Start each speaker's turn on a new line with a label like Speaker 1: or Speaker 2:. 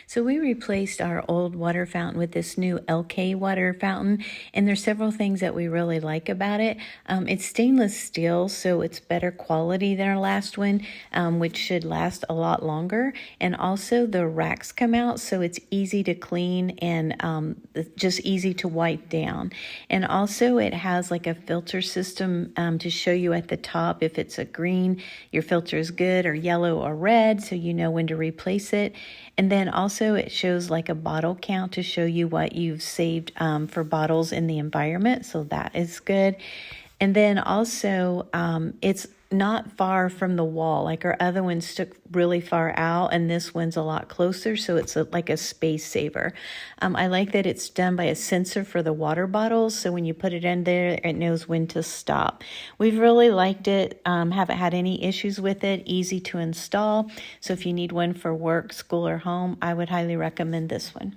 Speaker 1: So we replaced our old water fountain with this new Elkay water fountain, and there's several things that we really like about it. It's stainless steel, so it's better quality than our last one, which should last a lot longer. And also the racks come out, so it's easy to clean and just easy to wipe down. And also it has like a filter system to show you at the top if it's a green, your filter is good, or yellow or red, so you know when to replace it. And then also it shows like a bottle count to show you what you've saved for bottles in the environment, so that is good. And then also it's not far from the wall. Like our other one stuck really far out, and this one's a lot closer, so it's like a space saver. I like that it's done by a sensor for the water bottles, so when you put it in there, it knows when to stop. We've really liked it, haven't had any issues with it, easy to install. So if you need one for work, school, or home, I would highly recommend this one.